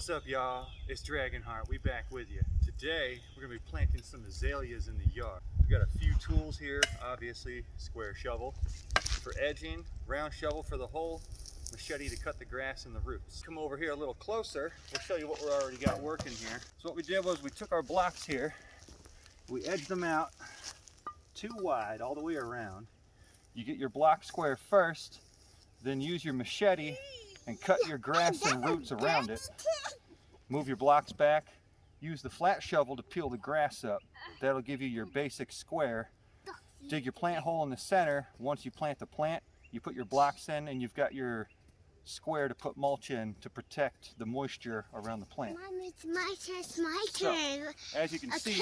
What's up, y'all? It's Dragonheart. We back with you. Today we're gonna be planting some azaleas in the yard. We got a few tools here. Obviously, square shovel for edging, round shovel for the hole, machete to cut the grass and the roots. Come over here a little closer. We'll show you what we already got working here. So what we did was we took our blocks here, we edged them out too wide all the way around. You get your block square first, then use your machete and cut your grass and roots around it. Move your blocks back. Use the flat shovel to peel the grass up. That'll give you your basic square. Dig your plant hole in the center. Once you plant the plant, you put your blocks in and you've got your square to put mulch in to protect the moisture around the plant. Mom, it's my turn, it's my turn. So, as you can see,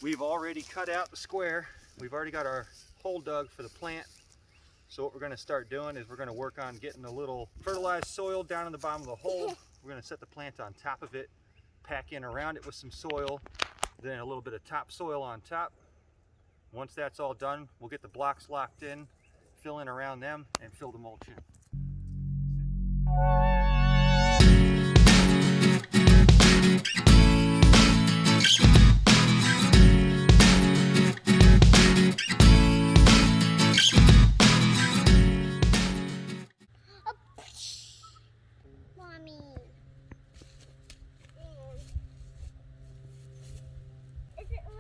we've already cut out the square. We've already got our hole dug for the plant. So what we're going to start doing is we're going to work on getting a little fertilized soil down in the bottom of the hole. We're going to set the plant on top of it, pack in around it with some soil, then a little bit of topsoil on top. Once that's all done, we'll get the blocks locked in, fill in around them, and fill the mulch in.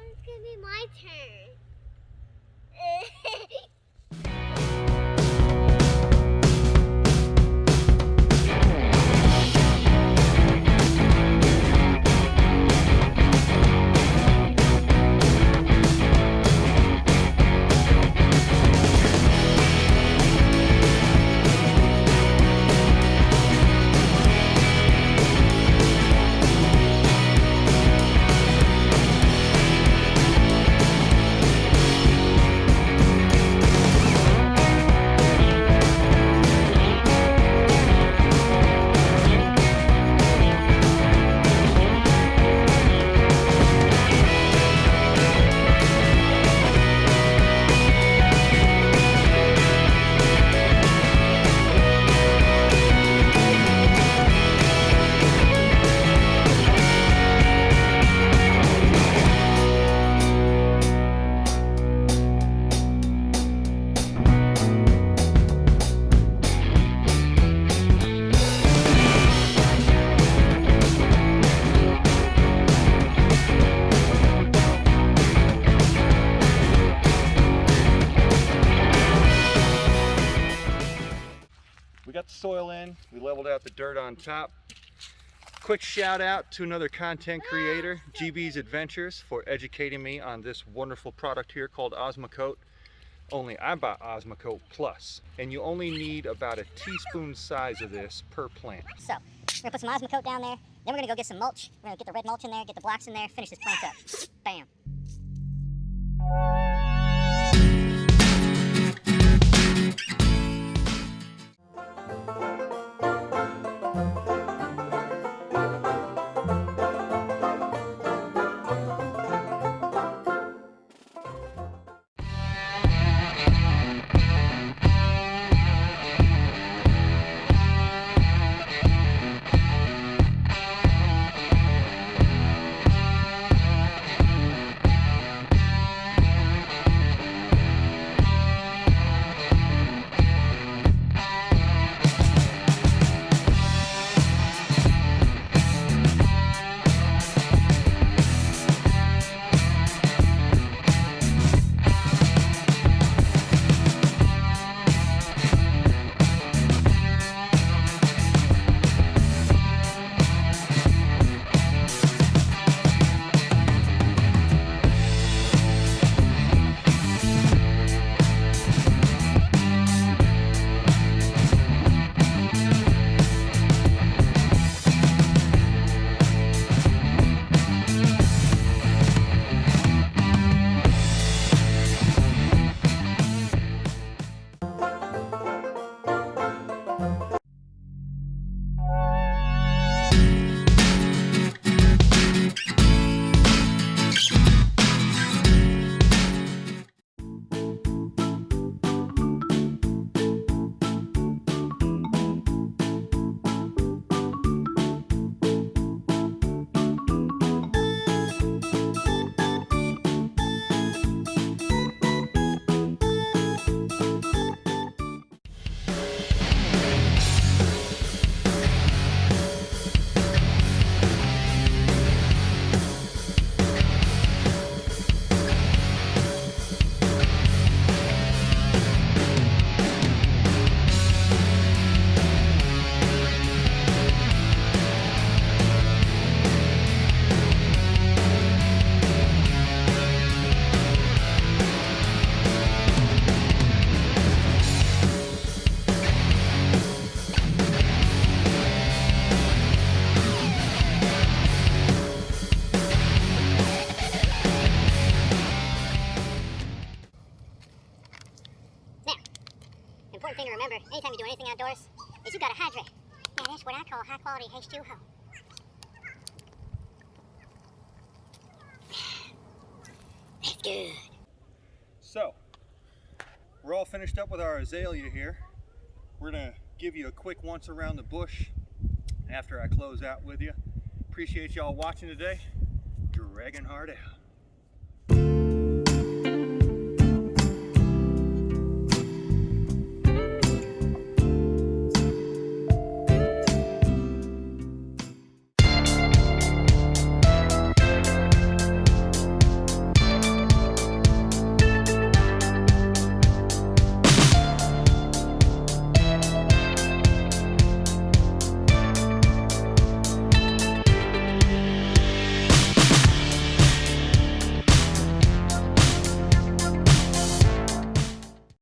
It's gonna be my turn. We got the soil in, we leveled out the dirt on top. Quick shout out to another content creator, GB's Adventures, for educating me on this wonderful product here called Osmocote. Only I bought Osmocote Plus, and you only need about a teaspoon size of this per plant. So, we're gonna put some Osmocote down there, then we're gonna go get some mulch. We're gonna get the red mulch in there, get the blocks in there, finish this plant up. Bam. is you gotta hydrate. Man, that's what I call high quality H2O. That's good. So, we're all finished up with our azalea here. We're gonna give you a quick once around the bush after I close out with you. Appreciate y'all watching today. Dragonheart out.